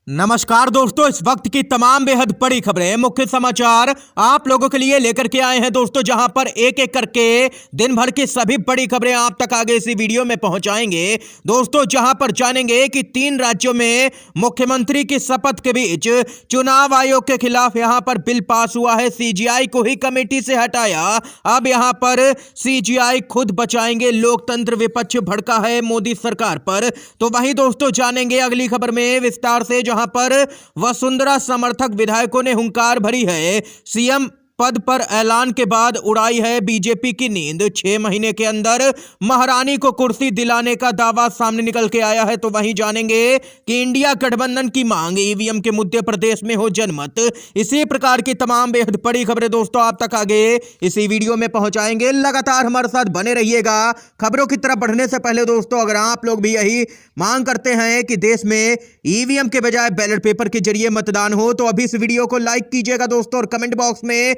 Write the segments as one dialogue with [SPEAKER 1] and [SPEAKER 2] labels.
[SPEAKER 1] नमस्कार दोस्तों, इस वक्त की तमाम बेहद बड़ी खबरें, मुख्य समाचार आप लोगों के लिए लेकर के आए हैं दोस्तों, जहां पर एक एक करके दिन भर की सभी बड़ी खबरें आप तक आगे इसी वीडियो में पहुंचाएंगे दोस्तों। जहां पर जानेंगे कि 3 राज्यों में मुख्यमंत्री की शपथ के बीच चुनाव आयोग के खिलाफ यहां पर बिल पास हुआ है। सीजीआई को ही कमेटी से हटाया, अब यहां पर सीजीआई खुद बचाएंगे लोकतंत्र, विपक्ष भड़का है मोदी सरकार पर। तो वहीं दोस्तों जानेंगे अगली खबर में विस्तार से, जहां पर वसुंधरा समर्थक विधायकों ने हुंकार भरी है। सीएम पद पर ऐलान के बाद उड़ाई है बीजेपी की नींद। 6 महीने के अंदर महारानी को कुर्सी दिलाने का दावा सामने निकल के आया है। तो वहीं जानेंगे कि इंडिया गठबंधन की मांग, ईवीएम के मुद्दे पर देश में हो जनमत। इसी प्रकार की तमाम बेहद बड़ी खबरें दोस्तों आप तक आगे इसी वीडियो में पहुंचाएंगे। लगातार हमारे साथ बने रहिएगा। खबरों की तरफ बढ़ने से पहले दोस्तों, अगर आप लोग भी यही मांग करते हैं कि देश में ईवीएम के बजाय बैलेट पेपर के जरिए मतदान हो, तो अभी इस वीडियो को लाइक कीजिएगा दोस्तों, और कमेंट बॉक्स में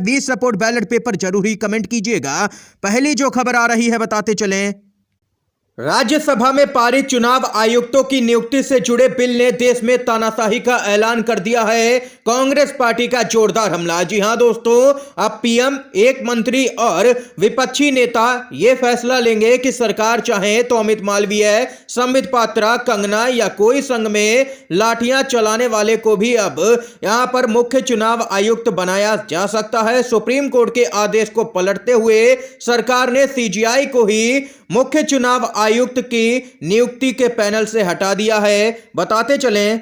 [SPEAKER 1] #वी सपोर्ट बैलेट पेपर जरूर ही कमेंट कीजिएगा। पहली जो खबर आ रही है बताते चलें। राज्यसभा में पारित चुनाव आयुक्तों की नियुक्ति से जुड़े बिल ने देश में तानाशाही का ऐलान कर दिया है। कांग्रेस पार्टी का जोरदार हमला। जी हां दोस्तों, अब पीएम, एक मंत्री और विपक्षी नेता यह फैसला लेंगे कि सरकार चाहे तो अमित मालवीय, संबित पात्रा, कंगना या कोई संघ में लाठियां चलाने वाले को भी अब यहां पर मुख्य चुनाव आयुक्त बनाया जा सकता है। सुप्रीम कोर्ट के आदेश को पलटते हुए सरकार ने सीजीआई को ही मुख्य चुनाव आयुक्त की नियुक्ति के पैनल से हटा दिया है। बताते चलें,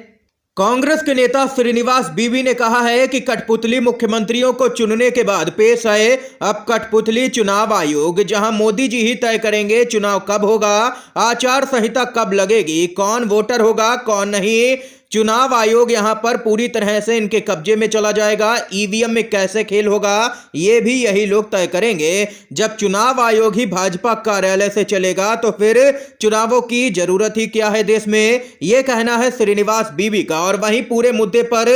[SPEAKER 1] कांग्रेस के नेता श्रीनिवास बीवी ने कहा है कि कठपुतली मुख्यमंत्रियों को चुनने के बाद पेश है अब कठपुतली चुनाव आयोग, जहां मोदी जी ही तय करेंगे चुनाव कब होगा, आचार संहिता कब लगेगी, कौन वोटर होगा कौन नहीं। चुनाव आयोग यहां पर पूरी तरह से इनके कब्जे में चला जाएगा। ईवीएम में कैसे खेल होगा ये भी यही लोग तय करेंगे। जब चुनाव आयोग ही भाजपा कार्यालय से चलेगा तो फिर चुनावों की जरूरत ही क्या है देश में, यह कहना है श्रीनिवास बीवी का। और वहीं पूरे मुद्दे पर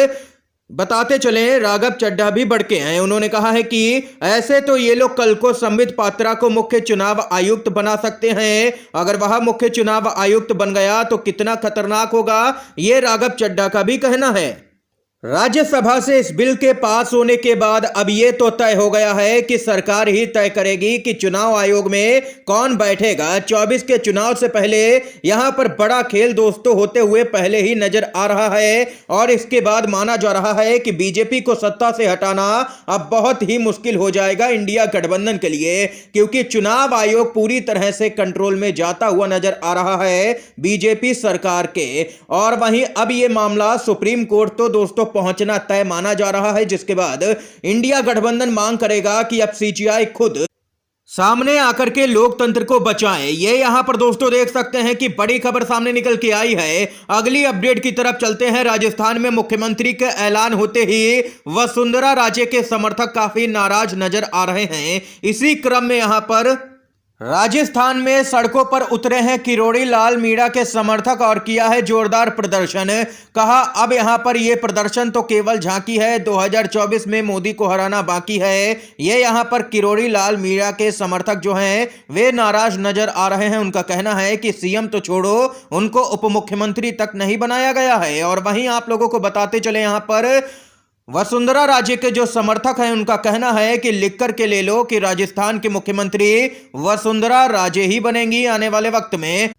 [SPEAKER 1] बताते चलें, राघव चड्ढा भी भड़के हैं। उन्होंने कहा है कि ऐसे तो ये लोग कल को संबित पात्रा को मुख्य चुनाव आयुक्त बना सकते हैं, अगर वह मुख्य चुनाव आयुक्त बन गया तो कितना खतरनाक होगा, ये राघव चड्ढा का भी कहना है। राज्यसभा से इस बिल के पास होने के बाद अब यह तो तय हो गया है कि सरकार ही तय करेगी कि चुनाव आयोग में कौन बैठेगा। 24 के चुनाव से पहले यहां पर बड़ा खेल दोस्तों होते हुए पहले ही नजर आ रहा है, और इसके बाद माना जा रहा है कि बीजेपी को सत्ता से हटाना अब बहुत ही मुश्किल हो जाएगा इंडिया गठबंधन के लिए, क्योंकि चुनाव आयोग पूरी तरह से कंट्रोल में जाता हुआ नजर आ रहा है बीजेपी सरकार के। और वहीं अब यह मामला सुप्रीम कोर्ट तो दोस्तों पहुंचना तय माना जा रहा है, जिसके बाद इंडिया गठबंधन मांग करेगा कि अब सीजीआई खुद सामने आकर के लोकतंत्र को बचाएं। ये यहां पर दोस्तों देख सकते हैं कि बड़ी खबर सामने निकल के आई है। अगली अपडेट की तरफ चलते हैं। राजस्थान में मुख्यमंत्री के ऐलान होते ही वसुंधरा राजे के समर्थक काफी नाराज नजर आ रहे हैं। इसी क्रम में यहां पर राजस्थान में सड़कों पर उतरे हैं किरोड़ी लाल मीणा के समर्थक और किया है जोरदार प्रदर्शन। कहा अब यहां पर यह प्रदर्शन तो केवल झांकी है, 2024 में मोदी को हराना बाकी है। ये यहां पर किरोड़ी लाल मीणा के समर्थक जो हैं वे नाराज नजर आ रहे हैं। उनका कहना है कि सीएम तो छोड़ो, उनको उप मुख्यमंत्री तक नहीं बनाया गया है। और वहीं आप लोगों को बताते चले, यहां पर वसुंधरा राजे के जो समर्थक हैं उनका कहना है कि लिख कर के ले लो कि राजस्थान की मुख्यमंत्री वसुंधरा राजे ही बनेंगी आने वाले वक्त में।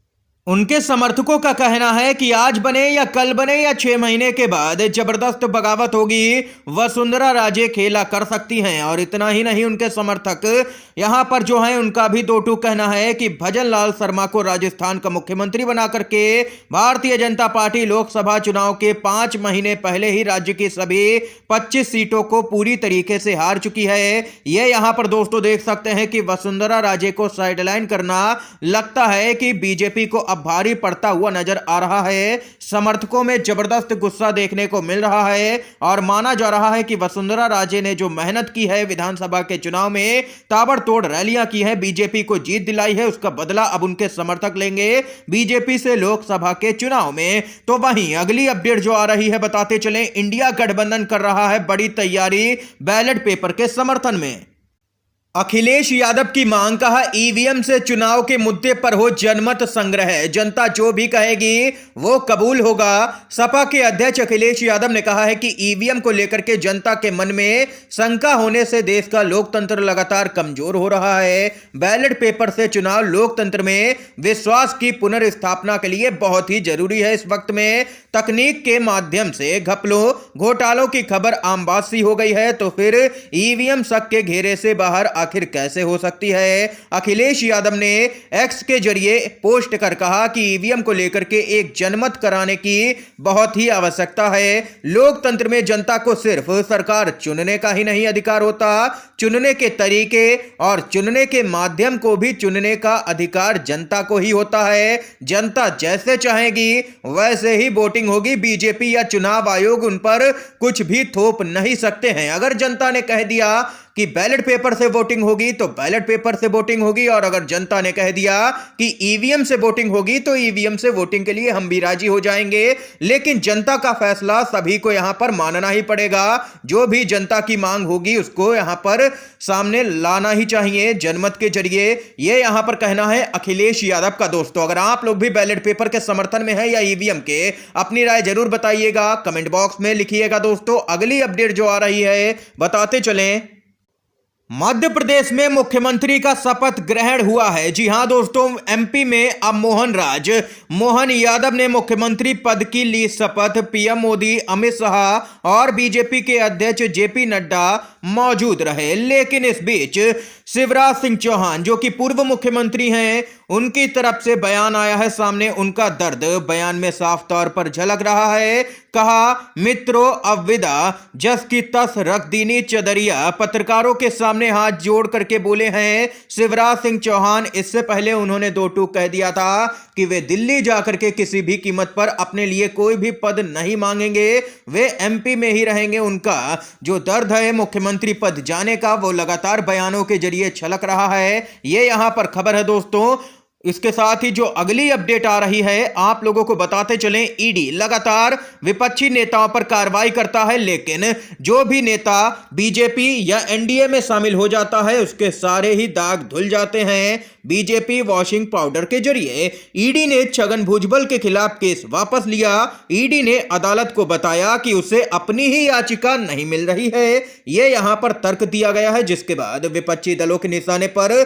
[SPEAKER 1] उनके समर्थकों का कहना है कि आज बने या कल बने या 6 महीने के बाद जबरदस्त बगावत होगी, वसुंधरा राजे खेला कर सकती हैं। और इतना ही नहीं, उनके समर्थक यहां पर जो हैं उनका भी दो टूक कहना है कि भजन लाल शर्मा को राजस्थान का मुख्यमंत्री बना करके भारतीय जनता पार्टी लोकसभा चुनाव के 5 महीने पहले ही राज्य की सभी 25 सीटों को पूरी तरीके से हार चुकी है। यह यहां पर दोस्तों देख सकते हैं कि वसुंधरा राजे को साइडलाइन करना लगता है कि बीजेपी को भारी पड़ता हुआ नजर आ रहा है। समर्थकों में जबरदस्त गुस्सा देखने को मिल रहा है और माना जा रहा है कि वसुंधरा राजे ने जो मेहनत की है विधानसभा के चुनाव में, ताबड़तोड़ रैलियां की है, बीजेपी को जीत दिलाई है, उसका बदला अब उनके समर्थक लेंगे बीजेपी से लोकसभा के चुनाव में। तो वहीं अगली अपडेट जो आ रही है बताते चलें, इंडिया गठबंधन कर रहा है बड़ी तैयारी बैलेट पेपर के समर्थन में। अखिलेश यादव की मांग, कहा ईवीएम से चुनाव के मुद्दे पर हो जनमत संग्रह, जनता जो भी कहेगी वो कबूल होगा। सपा के अध्यक्ष अखिलेश यादव ने कहा है कि ईवीएम को लेकर के जनता के मन में शंका होने से देश का लोकतंत्र लगातार कमजोर हो रहा है। बैलेट पेपर से चुनाव लोकतंत्र में विश्वास की पुनर्स्थापना के लिए बहुत ही जरूरी है। इस वक्त में तकनीक के माध्यम से घपलों घोटालों की खबर आम बात सी हो गई है, तो फिर ईवीएम शक के घेरे से बाहर आखिर कैसे हो सकती है। अखिलेश यादव ने एक्स के जरिए पोस्ट कर कहा कि ईवीएम को लेकर के एक जनमत कराने की बहुत ही आवश्यकता है। लोकतंत्र में जनता को सिर्फ सरकार चुनने का ही नहीं अधिकार होता, चुनने के तरीके और चुनने के माध्यम को भी चुनने का अधिकार जनता को ही होता है। जनता जैसे चाहेगी वैसे ही वोटिंग होगी। बीजेपी या चुनाव आयोग उन पर कुछ भी थोप नहीं सकते हैं। अगर जनता ने कह दिया कि बैलेट पेपर से वोटिंग होगी तो बैलेट पेपर से वोटिंग होगी, और अगर जनता ने कह दिया कि ईवीएम से वोटिंग होगी तो ईवीएम से वोटिंग के लिए हम भी राजी हो जाएंगे। लेकिन जनता का फैसला सभी को यहां पर मानना ही पड़ेगा। जो भी जनता की मांग होगी उसको यहां पर सामने लाना ही चाहिए जनमत के जरिए। यह यहां पर कहना है अखिलेश यादव का। दोस्तों, अगर आप लोग भी बैलेट पेपर के समर्थन में है या ईवीएम के, अपनी राय जरूर बताइएगा, कमेंट बॉक्स में लिखिएगा। दोस्तों, अगली अपडेट जो आ रही है बताते चलें। मध्य प्रदेश में मुख्यमंत्री का शपथ ग्रहण हुआ है। जी हां दोस्तों, एमपी में अब मोहन यादव ने मुख्यमंत्री पद की ली शपथ। पीएम मोदी, अमित शाह और बीजेपी के अध्यक्ष जेपी नड्डा मौजूद रहे। लेकिन इस बीच शिवराज सिंह चौहान, जो कि पूर्व मुख्यमंत्री हैं, उनकी तरफ से बयान आया है सामने। उनका दर्द बयान में साफ तौर पर झलक रहा है। कहा, मित्रों अब विदा, जस की तस रख दीनी चदरिया। पत्रकारों के सामने हाथ जोड़ करके बोले हैं शिवराज सिंह चौहान। इससे पहले उन्होंने दो टूक कह दिया था कि वे दिल्ली जाकर के किसी भी कीमत पर अपने लिए कोई भी पद नहीं मांगेंगे, वे एमपी में ही रहेंगे। उनका जो दर्द है मुख्यमंत्री पद जाने का, वो लगातार बयानों के जरिए छलक रहा है। ये यहां पर खबर है दोस्तों। इसके साथ ही जो अगली अपडेट आ रही है आप लोगों को बताते चलें। ईडी लगातार विपक्षी नेताओं पर कार्रवाई करता है, लेकिन जो भी नेता बीजेपी या एनडीए में शामिल हो जाता है उसके सारे ही दाग धुल जाते हैं बीजेपी वॉशिंग पाउडर के जरिए। ईडी ने छगन भुजबल के खिलाफ केस वापस लिया। ईडी ने अदालत को बताया कि उसे अपनी ही याचिका नहीं मिल रही है। यह यहां पर तर्क दिया गया है, जिसके बाद विपक्षी दलों के निशाने पर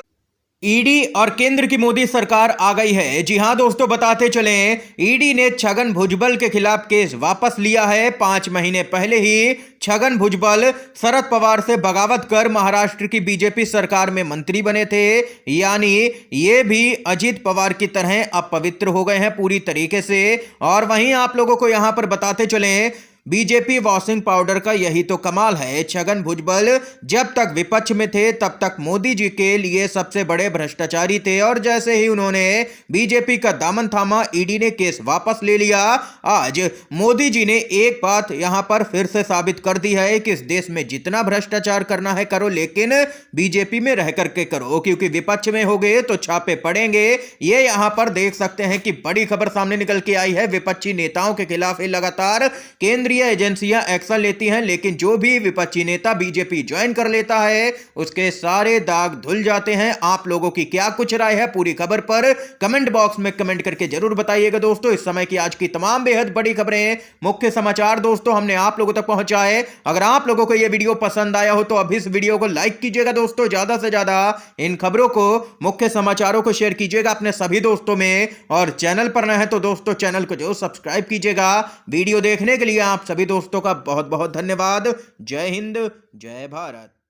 [SPEAKER 1] ईडी और केंद्र की मोदी सरकार आ गई है। जी हां दोस्तों, बताते चलें, ईडी ने छगन भुजबल के खिलाफ केस वापस लिया है। 5 महीने पहले ही छगन भुजबल शरद पवार से बगावत कर महाराष्ट्र की बीजेपी सरकार में मंत्री बने थे। यानी ये भी अजित पवार की तरह अपवित्र हो गए हैं पूरी तरीके से। और वहीं आप लोगों को यहां पर बताते चलें, बीजेपी वॉशिंग पाउडर का यही तो कमाल है। छगन भुजबल जब तक विपक्ष में थे तब तक मोदी जी के लिए सबसे बड़े भ्रष्टाचारी थे, और जैसे ही उन्होंने बीजेपी का दामन थामा, ईडी ने केस वापस ले लिया। आज मोदी जी ने एक बात यहां पर फिर से साबित कर दी है कि इस देश में जितना भ्रष्टाचार करना है करो, लेकिन बीजेपी में रह करके करो, क्योंकि विपक्ष में हो गए तो छापे पड़ेंगे। ये यहां पर देख सकते हैं कि बड़ी खबर सामने निकल के आई है। विपक्षी नेताओं के खिलाफ लगातार केंद्रीय एजेंसियां एक्शन लेती हैं, लेकिन जो भी विपक्षी नेता बीजेपी ज्वाइन कर लेता है उसके सारे दाग धुल जाते हैं। आप लोगों की क्या कुछ राय है पूरी खबर पर कमेंट बॉक्स में कमेंट करके जरूर बताइएगा। दोस्तों, इस समय की आज की तमाम बेहद बड़ी खबरें, मुख्य समाचार दोस्तों हमने आप लोगों तक पहुंचाए। अगर आप लोगों को यह वीडियो पसंद आया हो तो अभी इस वीडियो को लाइक कीजिएगा। दोस्तों, ज्यादा से ज्यादा इन खबरों को, मुख्य समाचारों को शेयर कीजिएगा अपने सभी दोस्तों में, और चैनल पर नए हैं तो दोस्तों चैनल को जो सब्सक्राइब कीजिएगा। वीडियो देखने के लिए आप सभी दोस्तों का बहुत बहुत धन्यवाद। जय हिंद, जय भारत।